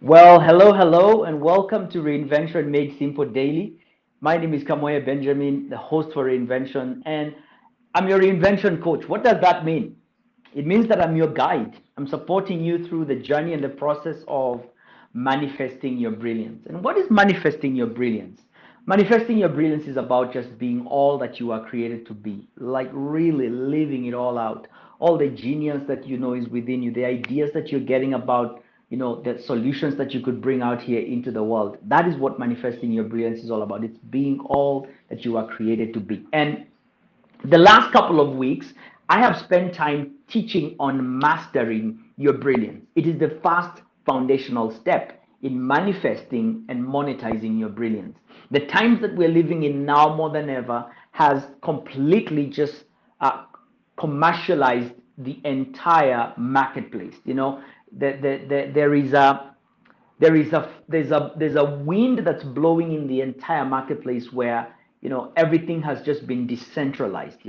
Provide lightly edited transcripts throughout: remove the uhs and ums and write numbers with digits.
Well, hello, and welcome to Reinvention Made Simple Daily. My name is Kamoya Benjamin, the host for Reinvention, and I'm your reinvention coach. What does that mean? It means that I'm your guide. I'm supporting you through the journey and the process of manifesting your brilliance. And what is manifesting your brilliance? Manifesting your brilliance is about just being all that you are created to be, like really living it all out. All the genius that you know is within you, the ideas that you're getting about, the solutions that you could bring out here into the world. That is what manifesting your brilliance is all about. It's being all that you are created to be. And the last couple of weeks, I have spent time teaching on mastering your brilliance. It is the first foundational step in manifesting and monetizing your brilliance. The times that we're living in now more than ever has completely just commercialized the entire marketplace. There is a there's a wind that's blowing in the entire marketplace where everything has just been decentralized.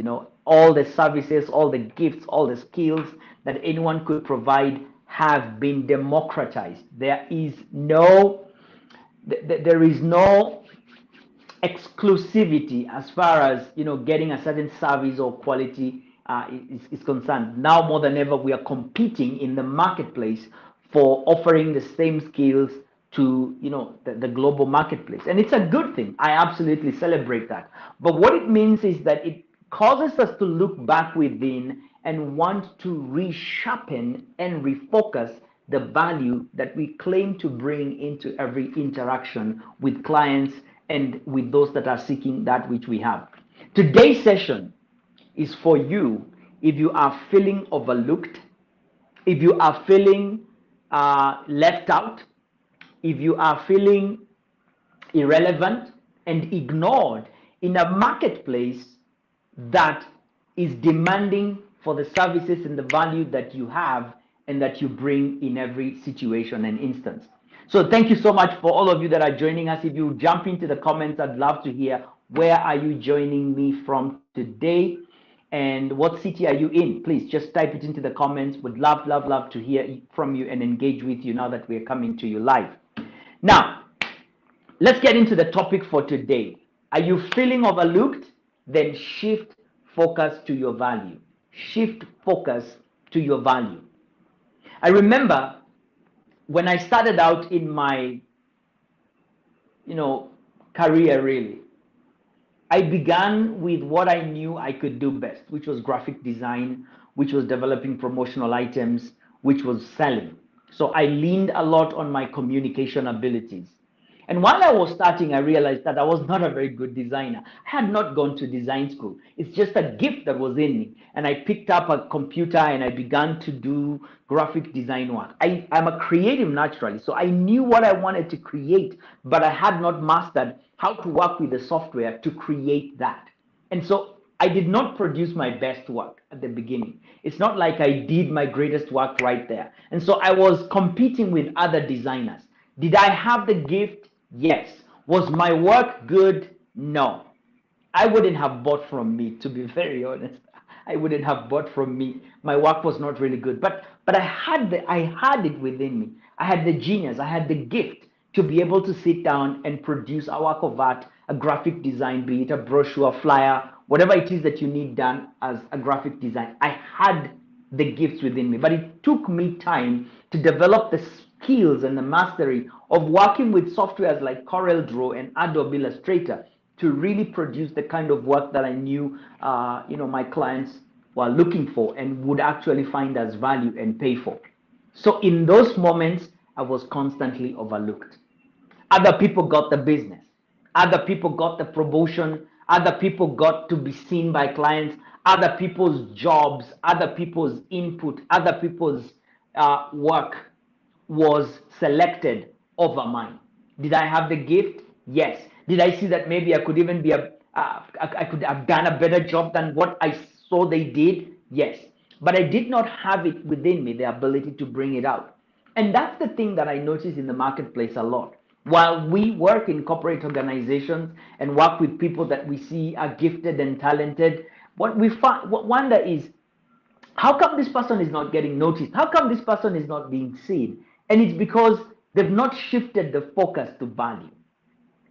All the services, all the gifts, all the skills that anyone could provide have been democratized. There is no exclusivity as far as getting a certain service or quality is concerned. Now more than ever, we are competing in the marketplace for offering the same skills to the global marketplace, and it's a good thing. I absolutely celebrate that. But what it means is that it causes us to look back within and want to resharpen and refocus the value that we claim to bring into every interaction with clients and with those that are seeking that which we have. Today's session is for you if you are feeling overlooked, if you are feeling left out, if you are feeling irrelevant and ignored in a marketplace that is demanding for the services and the value that you have and that you bring in every situation and instance. So thank you so much for all of you that are joining us. If you jump into the comments, I'd love to hear where are you joining me from today and what city are you in. Please just type it into the comments. Would love to hear from you and engage with you now that we're coming to you live. Now, let's get into the topic for today. Are you feeling overlooked? Then shift focus to your value. Shift focus to your value. I remember when I started out in my, career really, I began with what I knew I could do best, which was graphic design, which was developing promotional items, which was selling. So I leaned a lot on my communication abilities. And while I was starting, I realized that I was not a very good designer. I had not gone to design school. It's just a gift that was in me. And I picked up a computer and I began to do graphic design work. I'm a creative naturally, so I knew what I wanted to create, but I had not mastered how to work with the software to create that. And so I did not produce my best work at the beginning. It's not like I did my greatest work right there. And so I was competing with other designers. Did I have the gift? Yes. Was my work good? No. I wouldn't have bought from me, to be very honest. I wouldn't have bought from me. My work was not really good, but I had it within me. I had the genius. I had the gift to be able to sit down and produce a work of art, a graphic design, be it a brochure, flyer, whatever it is that you need done as a graphic design. I had the gifts within me, but it took me time to develop the skills and the mastery of working with softwares like CorelDRAW and Adobe Illustrator to really produce the kind of work that I knew, my clients were looking for and would actually find as value and pay for. So in those moments, I was constantly overlooked. Other people got the business. Other people got the promotion. Other people got to be seen by clients. Other people's jobs, other people's input, other people's work was selected over mine. Did I have the gift? Yes. Did I see that maybe I could even be I could have done a better job than what I saw they did? Yes. But I did not have it within me, the ability to bring it out. And that's the thing that I notice in the marketplace a lot. While we work in corporate organizations and work with people that we see are gifted and talented, what wonder is, how come this person is not getting noticed? How come this person is not being seen? And it's because They've not shifted the focus to value.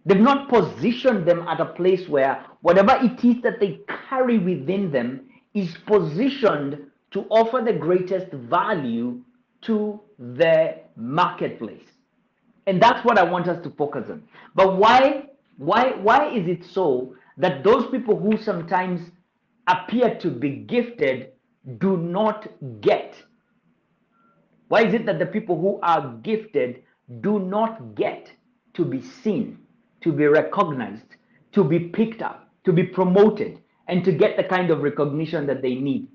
They've not positioned them at a place where whatever it is that they carry within them is positioned to offer the greatest value to the marketplace. And that's what I want us to focus on. But why is it so that those people who sometimes appear to be gifted do not get? Why is it that the people who are gifted do not get to be seen, to be recognized, to be picked up, to be promoted, and to get the kind of recognition that they need?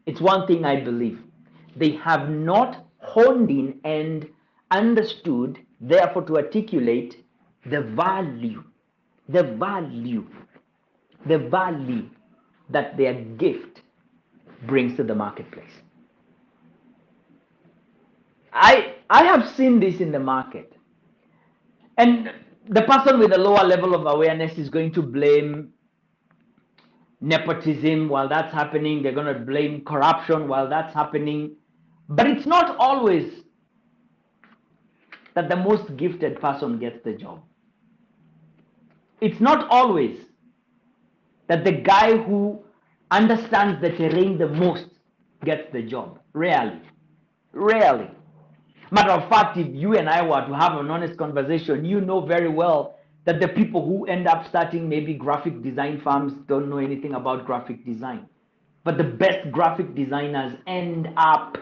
It's one thing I believe. They have not honed in and understood, therefore, to articulate the value that their gift brings to the marketplace. I have seen this in the market, and the person with a lower level of awareness is going to blame nepotism while that's happening. They're going to blame corruption while that's happening. But it's not always that the most gifted person gets the job. It's not always that the guy who understands the terrain the most gets the job. Rarely. Matter of fact, if you and I were to have an honest conversation, you know very well that the people who end up starting maybe graphic design firms don't know anything about graphic design. But the best graphic designers end up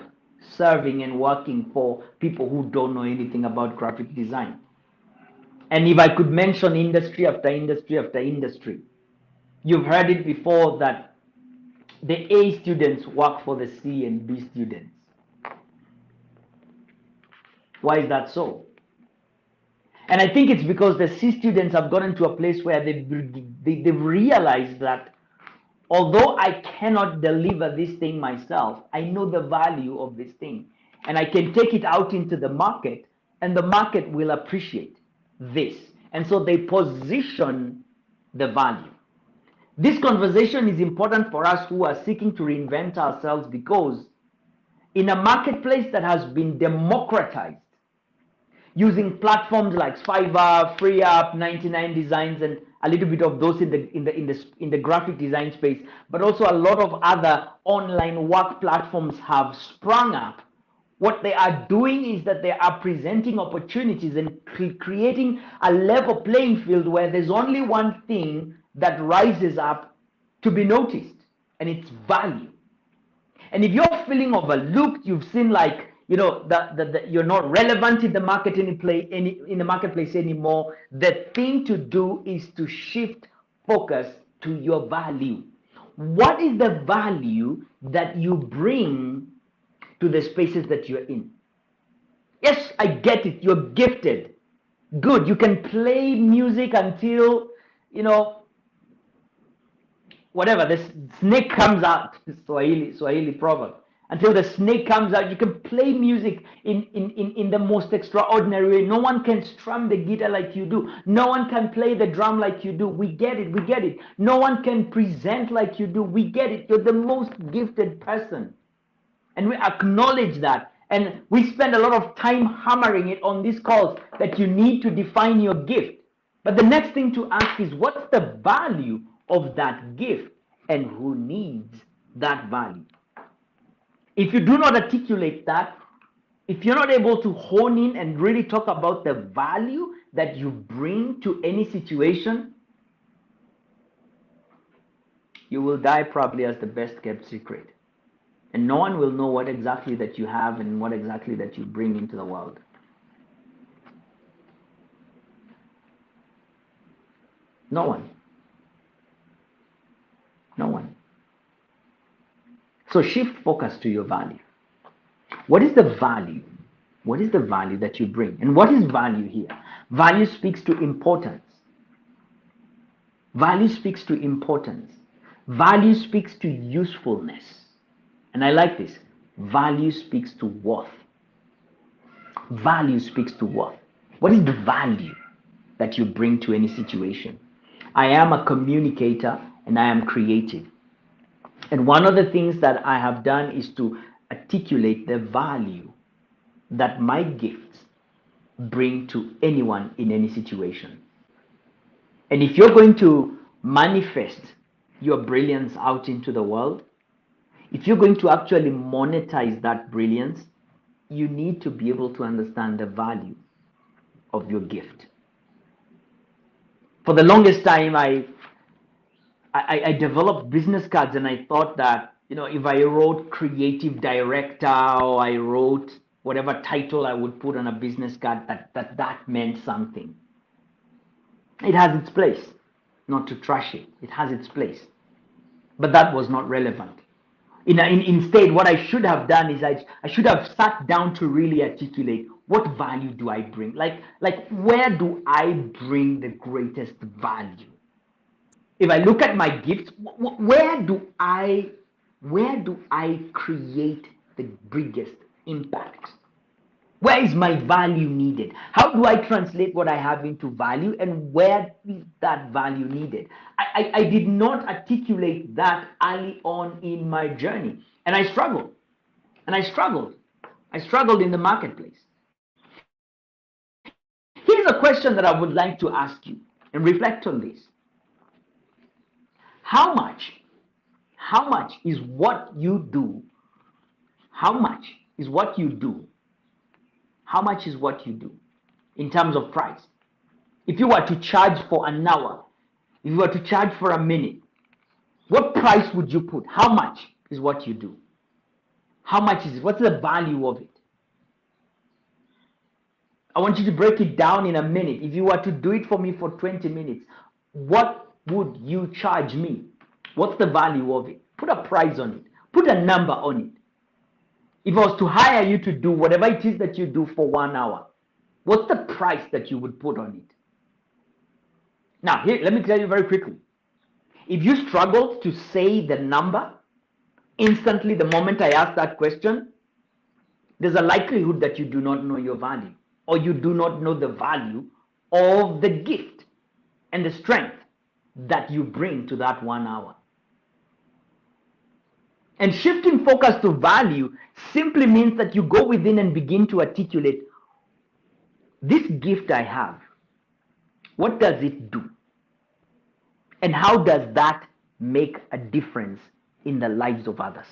serving and working for people who don't know anything about graphic design. And if I could mention industry after industry after industry, you've heard it before that the A students work for the C and B students. Why is that so? And I think it's because the C students have gotten to a place where they've realized that although I cannot deliver this thing myself, I know the value of this thing. And I can take it out into the market, and the market will appreciate this. And so they position the value. This conversation is important for us who are seeking to reinvent ourselves, because in a marketplace that has been democratized, using platforms like Fiverr, FreeUp, 99 Designs, and a little bit of those in the graphic design space, but also a lot of other online work platforms have sprung up. What they are doing is that they are presenting opportunities and creating a level playing field where there's only one thing that rises up to be noticed, and it's value. And if you're feeling overlooked, you've seen like, you know, that you're not relevant in the market in the marketplace anymore, the thing to do is to shift focus to your value. What is the value that you bring to the spaces that you're in? Yes, I get it. You're gifted. Good. You can play music until, you know, whatever, the snake comes out. Swahili proverb. Until the snake comes out, you can play music in the most extraordinary way. No one can strum the guitar like you do. No one can play the drum like you do. We get it. No one can present like you do. We get it. You're the most gifted person. And we acknowledge that. And we spend a lot of time hammering it on these calls that you need to define your gift. But the next thing to ask is, what's the value of that gift, and who needs that value? If you do not articulate that, if you're not able to hone in and really talk about the value that you bring to any situation, you will die probably as the best kept secret. And no one will know what exactly that you have and what exactly that you bring into the world. No one. So shift focus to your value. What is the value? What is the value that you bring? And what is value here? Value speaks to importance. Value speaks to importance. Value speaks to usefulness. And I like this. Value speaks to worth. Value speaks to worth. What is the value that you bring to any situation? I am a communicator and I am creative. And one of the things that I have done is to articulate the value that my gifts bring to anyone in any situation. And if you're going to manifest your brilliance out into the world, if you're going to actually monetize that brilliance, you need to be able to understand the value of your gift. For the longest time, I developed business cards, and I thought that, if I wrote creative director, or I wrote whatever title I would put on a business card, that meant something. It has its place, not to trash it. It has its place, but that was not relevant. Instead, what I should have done is I should have sat down to really articulate, what value do I bring? Like where do I bring the greatest value? If I look at my gifts, where do I create the biggest impact? Where is my value needed? How do I translate what I have into value, and where is that value needed? I did not articulate that early on in my journey, and I struggled. And I struggled. I struggled in the marketplace. Here's a question that I would like to ask you, and reflect on this. How much is what you do? How much is what you do? How much is what you do in terms of price? If you were to charge for an hour, if you were to charge for a minute, what price would you put? How much is what you do? How much is it? What's the value of it? I want you to break it down in a minute. If you were to do it for me for 20 minutes, what would you charge me? What's the value of it? Put a price on it. Put a number on it. If I was to hire you to do whatever it is that you do for 1 hour, what's the price that you would put on it? Now, here, let me tell you very quickly. If you struggle to say the number instantly the moment I ask that question, there's a likelihood that you do not know your value, or you do not know the value of the gift and the strength that you bring to that 1 hour. And shifting focus to value simply means that you go within and begin to articulate, this gift I have, what does it do? And how does that make a difference in the lives of others?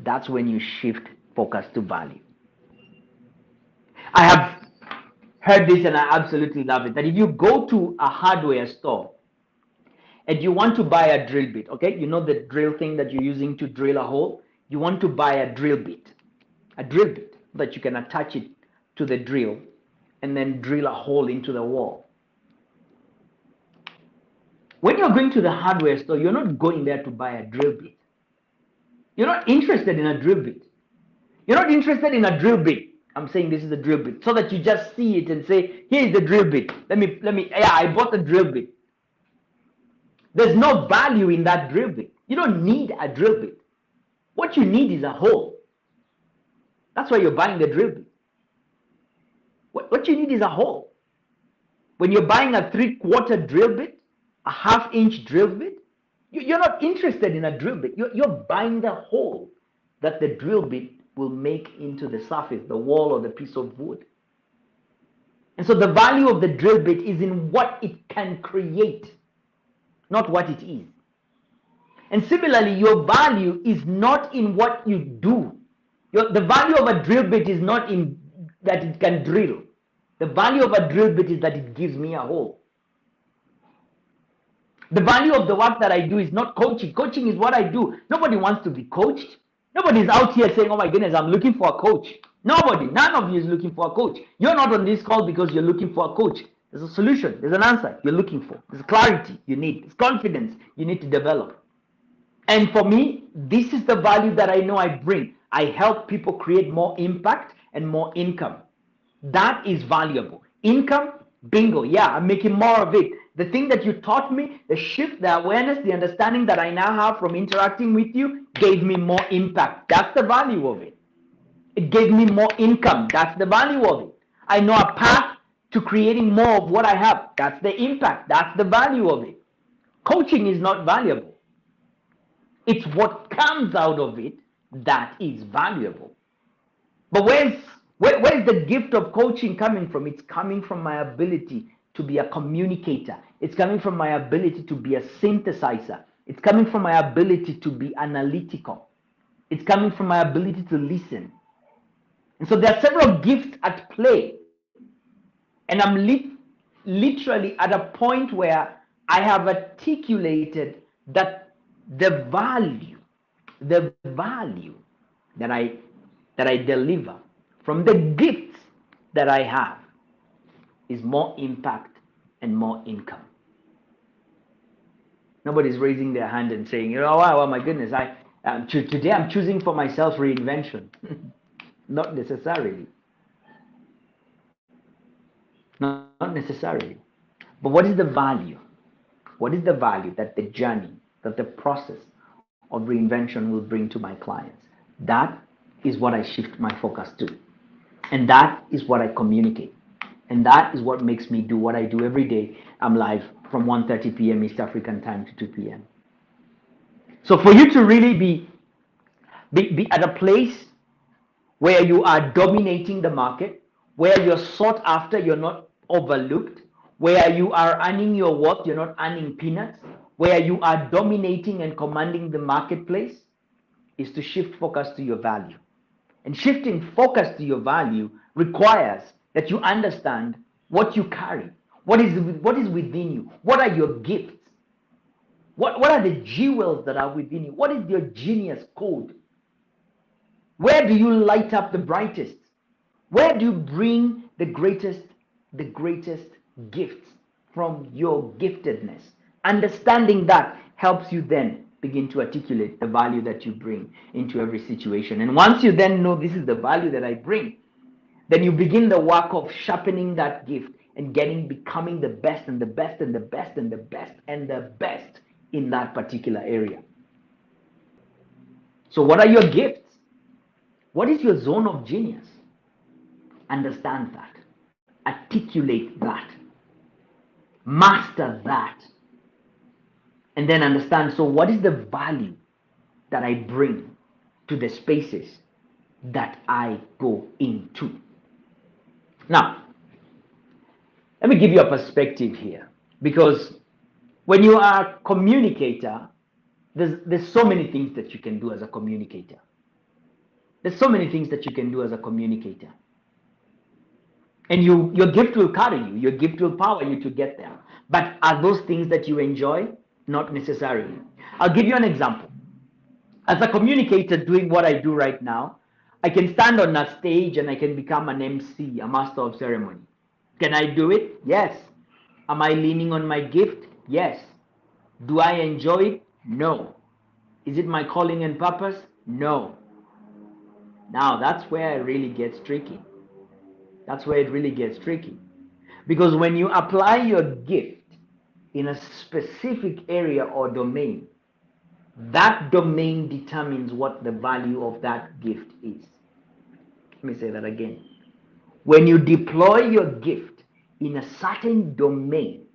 That's when you shift focus to value. I have heard this and I absolutely love it, that if you go to a hardware store and you want to buy a drill bit, okay? You know the drill thing that you're using to drill a hole? You want to buy a drill bit that you can attach it to the drill and then drill a hole into the wall. When you're going to the hardware store, you're not going there to buy a drill bit. You're not interested in a drill bit. You're not interested in a drill bit. I'm saying this is a drill bit, so that you just see it and say, here is the drill bit. Yeah, I bought the drill bit. There's no value in that drill bit. You don't need a drill bit. What you need is a hole. That's why you're buying the drill bit. What you need is a hole. When you're buying a 3/4 drill bit, a 1/2-inch drill bit, you're not interested in a drill bit. You're buying the hole that the drill bit will make into the surface, the wall, or the piece of wood. And so the value of the drill bit is in what it can create, not what it is. And similarly, your value is not in what you do. The value of a drill bit is not in that it can drill. The value of a drill bit is that it gives me a hole. The value of the work that I do is not coaching. Coaching is what I do. Nobody wants to be coached. Nobody's out here saying, oh my goodness, I'm looking for a coach. Nobody, none of you is looking for a coach. You're not on this call because you're looking for a coach. There's a solution, there's an answer you're looking for. There's clarity you need, there's confidence you need to develop. And for me, this is the value that I know I bring. I help people create more impact and more income. That is valuable. Income, bingo, yeah, I'm making more of it. The thing that you taught me, the shift, the awareness, the understanding that I now have from interacting with you gave me more impact. That's the value of it. It gave me more income. That's the value of it. I know a path to creating more of what I have. That's the impact. That's the value of it. Coaching is not valuable. It's what comes out of it that is valuable. But where's Where is the gift of coaching coming from? It's coming from my ability to be a communicator. It's coming from my ability to be a synthesizer. It's coming from my ability to be analytical. It's coming from my ability to listen. And so there are several gifts at play. And I'm literally at a point where I have articulated that the value that I deliver from the gifts that I have is more impact and more income. Nobody's raising their hand and saying, wow, my goodness, today I'm choosing for myself reinvention. Not necessarily. Not necessarily. But what is the value? What is the value that the journey, that the process of reinvention will bring to my clients? That is what I shift my focus to. And that is what I communicate. And that is what makes me do what I do every day. I'm live from 1:30 p.m. East African time to 2 p.m. So for you to really be at a place where you are dominating the market, where you're sought after, you're not overlooked, where you are earning your worth, you're not earning peanuts, where you are dominating and commanding the marketplace, is to shift focus to your value. And shifting focus to your value requires that you understand what you carry, what is within you, what are your gifts, what are the jewels that are within you, what is your genius code, where do you light up the brightest, where do you bring the greatest gifts from your giftedness. Understanding that helps you then begin to articulate the value that you bring into every situation. And once you then know this is the value that I bring, then you begin the work of sharpening that gift and becoming the best and the best and the best and the best and the best in that particular area. So what are your gifts? What is your zone of genius? Understand that. Articulate that. Master that. And then understand, so what is the value that I bring to the spaces that I go into? Now, let me give you a perspective here, because when you are a communicator, there's so many things that you can do as a communicator. There's so many things that you can do as a communicator. And your gift will carry you. Your gift will power you to get there. But are those things that you enjoy? Not necessarily. I'll give you an example. As a communicator doing what I do right now, I can stand on a stage and I can become an MC, a master of ceremony. Can I do it? Yes. Am I leaning on my gift? Yes. Do I enjoy it? No. Is it my calling and purpose? No. Now that's where it really gets tricky. That's where it really gets tricky. Because when you apply your gift in a specific area or domain, that domain determines what the value of that gift is. Let me say that again. When you deploy your gift in a certain domain,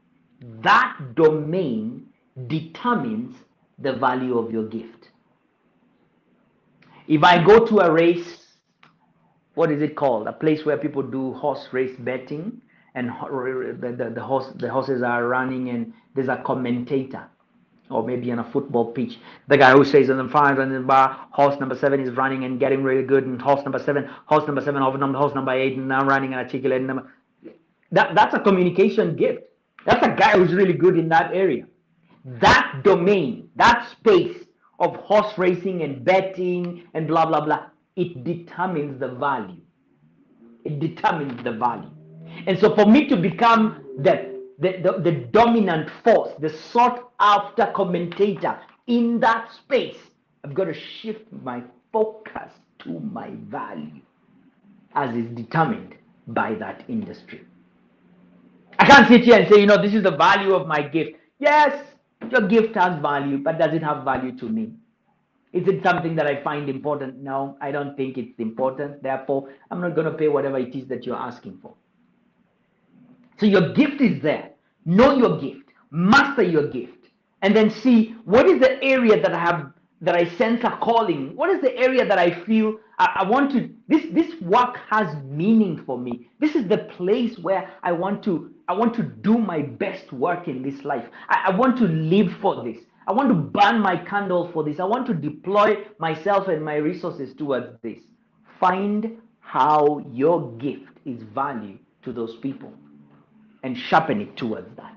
that domain determines the value of your gift. If I go to a race, what is it called? A place where people do horse race betting, and the horses are running, and there's a commentator, or maybe on a football pitch, the guy who says on the front and the bar, horse number 7 is running and getting really good, and horse number 7, horse number 8, and now running and articulating. That's a communication gift. That's a guy who's really good in that area. That domain, that space of horse racing and betting and blah blah blah, it determines the value. It determines the value. And so for me to become the dominant force, the sought after commentator in that space, I've got to shift my focus to my value as is determined by that industry. I can't sit here and say, this is the value of my gift. Yes, your gift has value, but does it have value to me? Is it something that I find important? No, I don't think it's important. Therefore, I'm not going to pay whatever it is that you're asking for. So your gift is there. Know your gift. Master your gift. And then see what is the area that I have that I sense a calling? What is the area that I feel I want to, this work has meaning for me. This is the place where I want to do my best work in this life. I want to live for this. I want to burn my candle for this. I want to deploy myself and my resources towards this. Find how your gift is value to those people and sharpen it towards that.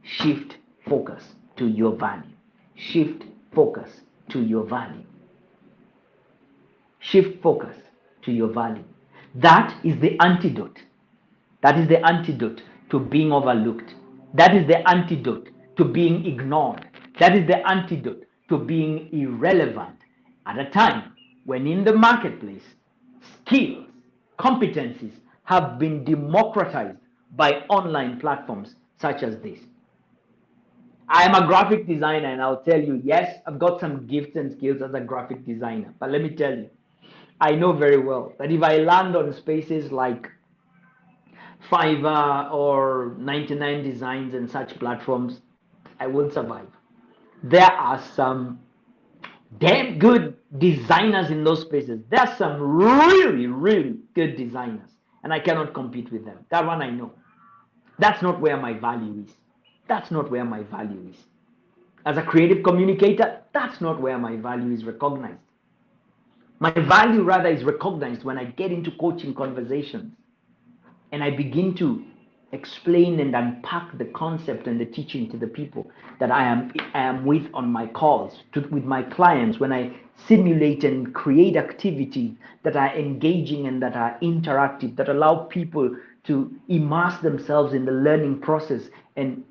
Shift focus to your value. Shift focus to your value. Shift focus to your value. That is the antidote. That is the antidote to being overlooked. That is the antidote to being ignored. That is the antidote to being irrelevant at a time when in the marketplace, skills, competencies have been democratized by online platforms such as this. I am a graphic designer, and I'll tell you, yes, I've got some gifts and skills as a graphic designer. But let me tell you, I know very well that if I land on spaces like Fiverr or 99 Designs and such platforms, I won't survive. There are some damn good designers in those spaces. There are some really, really good designers, and I cannot compete with them. That one I know. That's not where my value is. That's not where my value is. As a creative communicator, that's not where my value is recognized. My value rather is recognized when I get into coaching conversations and I begin to explain and unpack the concept and the teaching to the people that I am with on my calls, with my clients, when I simulate and create activities that are engaging and that are interactive, that allow people to immerse themselves in the learning process and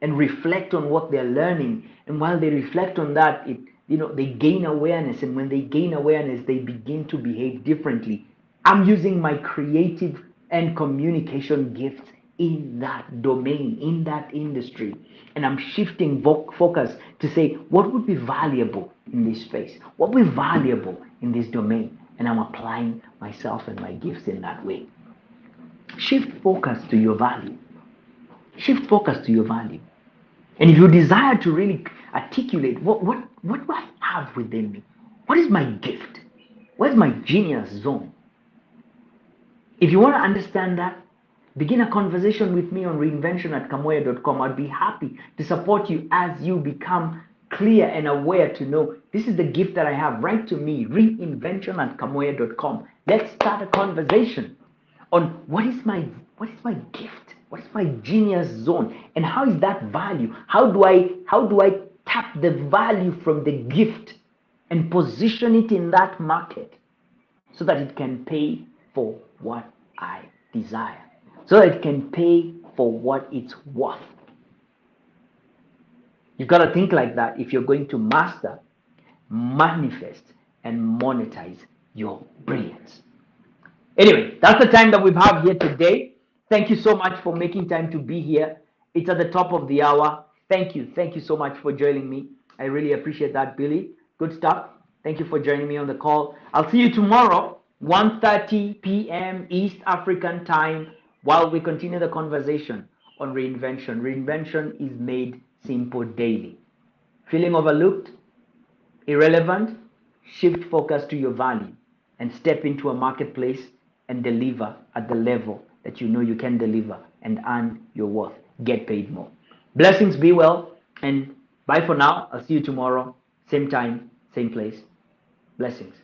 reflect on what they're learning. And while they reflect on that, they gain awareness. And when they gain awareness, they begin to behave differently. I'm using my creative and communication gifts in that domain, in that industry. And I'm shifting focus to say, what would be valuable in this space? What would be valuable in this domain? And I'm applying myself and my gifts in that way. Shift focus to your value. Shift focus to your value. And if you desire to really articulate what do I have within me? What is my gift? Where's my genius zone? If you want to understand that, begin a conversation with me on reinvention@kamoya.com. I'd be happy to support you as you become clear and aware to know this is the gift that I have. Write to me, reinvention@kamoya.com. Let's start a conversation on what is my gift? What is my genius zone? And how is that value? How do I tap the value from the gift and position it in that market so that it can pay for what I desire, so that it can pay for what it's worth? You've got to think like that if you're going to master, manifest, and monetize your brilliance. Anyway, that's the time that we have here today. Thank you so much for making time to be here. It's at the top of the hour. Thank you. Thank you so much for joining me. I really appreciate that, Billy. Good stuff. Thank you for joining me on the call. I'll see you tomorrow, 1:30 p.m. East African time, while we continue the conversation on reinvention. Reinvention is made simple daily. Feeling overlooked, irrelevant? Shift focus to your value and step into a marketplace and deliver at the level that you know you can deliver and earn your worth. Get paid more. Blessings, be well, and bye for now. I'll see you tomorrow, same time, same place. Blessings.